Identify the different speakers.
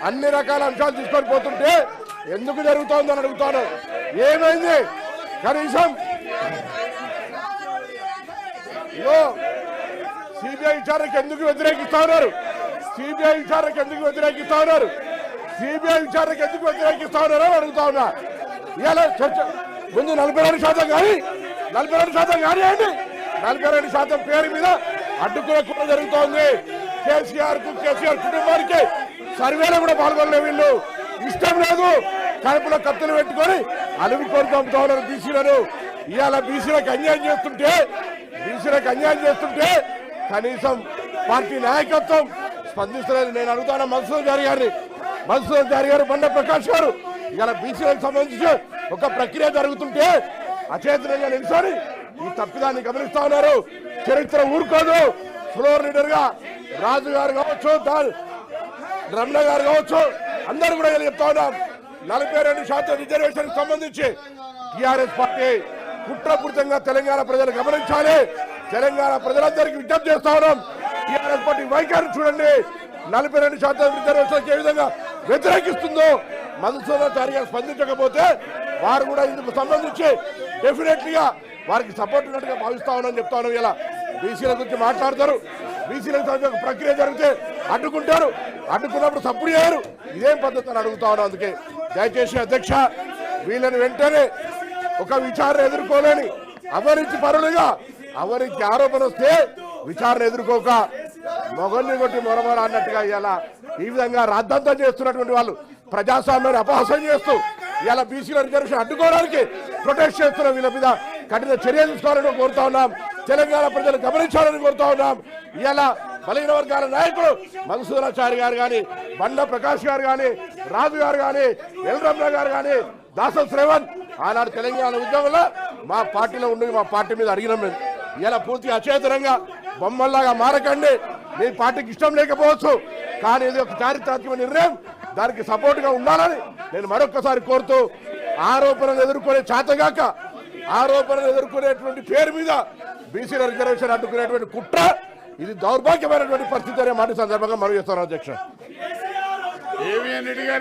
Speaker 1: అన్ని రకాల అంశాలు తీసుకొని పోతుంటే ఎందుకు జరుగుతోందని అడుగుతాను. ఏమైంది? కనీసం సిబిఐ విచారణకు ఎందుకు వ్యతిరేకిస్తా ఉన్నారు? సిబిఐ విచారణకు ఎందుకు వ్యతిరేకిస్తా ఉన్నారు? సిబిఐ విచారణకు ఎందుకు వ్యతిరేకిస్తా ఉన్నారో అడుగుతా ఉన్నా. ఇలా చర్చ ముందు 42% కానీ 42% కానివ్వండి. 42% పేరు మీద అడ్డుకునే కుట్ర జరుగుతోంది. కేసీఆర్ కుటుంబానికి సర్వేలో కూడా పాల్గొనలే వీళ్ళు. ఇష్టం లేదు, కడుపులో కత్తులు పెట్టుకొని అలుగు కోరి చంపుతా ఉన్నారు బీసీలను. ఇవాళ బీసీలకు అన్యాయం చేస్తుంటే కనీసం పార్టీ నాయకత్వం స్పందిస్తలేదు. నేను అడుగుతాను మధుసూదన్ చారి గారు, బండ ప్రకాష్ గారు, ఇవాళ బీసీలకు సంబంధించి ఒక ప్రక్రియ జరుగుతుంటే అచేతనంగా నిలిచారు. ఈ తప్పిదాన్ని గమనిస్తా ఉన్నారు. చరిత్ర ఊరుకోదు. ఫ్లోర్ లీడర్ గా రాజు గారు కావచ్చు, రమణ గారు కావచ్చు, అందరూ కూడా చెప్తా ఉన్నాం. 42% రిజర్వేషన్ సంబంధించి టీఆర్ఎస్ పార్టీ కుట్రపూరితంగా తెలంగాణ ప్రజలు గమనించాలి. తెలంగాణ ప్రజలందరికీ విజ్ఞప్తి చేస్తా ఉన్నాం. టీఆర్ఎస్ పార్టీ వైఖరి చూడండి. 42% రిజర్వేషన్ ఏ విధంగా వ్యతిరేకిస్తుందో మధుసూదన్ చారి గారు స్పందించకపోతే వారు కూడా ఇందుకు సంబంధించి డెఫినెట్లీగా వారికి సపోర్ట్ ఉన్నట్టుగా భావిస్తా ఉన్నామని చెప్తా ఉన్నాం. ఇలా బీసీల గురించి మాట్లాడతారు. బీసీలకు సంబంధించిన ప్రక్రియ జరిగితే అడ్డుకుంటారు. అడ్డుకున్నప్పుడు సపోర్ట్ చేయరు. ఇదేం పద్ధతి అని అడుగుతా ఉన్నాం. అందుకే దయచేసి అధ్యక్ష, వీళ్ళని వెంటనే ఒక విచారణ ఎదుర్కోలేని అవినీతి పరులుగా, అవినీతి ఆరోపణ వస్తే విచారణ ఎదుర్కోక మొగల్ని కొట్టి మొరమొర అన్నట్టుగా ఇలా ఈ విధంగా రాద్ధాంతం చేస్తున్నటువంటి వాళ్ళు ప్రజాస్వామ్యాన్ని అపహాసం చేస్తూ ఇలా బీసీల రిజర్వేషన్ అడ్డుకోవడానికి ప్రొటెస్ట్ చేస్తున్న వీళ్ళ మీద కఠిన చర్యలు తీసుకోవాలని కోరుతా ఉన్నాం. తెలంగాణ ప్రజలు గమనించాలని కోరుతా ఉన్నాం. ఇలా బలహీన వర్గాల నాయకులు మధుసూదన్ చారి గారు కానీ, బండ ప్రకాష్ గారు కానీ, రాజు గారు కానీ, ఎల్ రమణ గారు కానీ, దాసం శ్రేవన్ ఆనాడు తెలంగాణ ఉద్యమంలో మా పార్టీలో ఉండి మా పార్టీ మీద అడిగినాం. మేము ఇలా పూర్తిగా అచేతనంగా బొమ్మల్లాగా మారకండి. మీ పార్టీకి ఇష్టం లేకపోవచ్చు, కానీ ఇది ఒక చారిత్రాత్మక నిర్ణయం. దానికి సపోర్ట్గా ఉండాలని నేను మరొక్కసారి కోరుతూ, ఆరోపణలు ఎదుర్కొనేటువంటి పేరు మీద బీసీల రిజర్వేషన్ అడ్డుకునేటువంటి కుట్ర ఇది దౌర్భాగ్యమైనటువంటి పరిస్థితి అనే మాట సందర్భంగా మనం చేస్తాను అధ్యక్ష.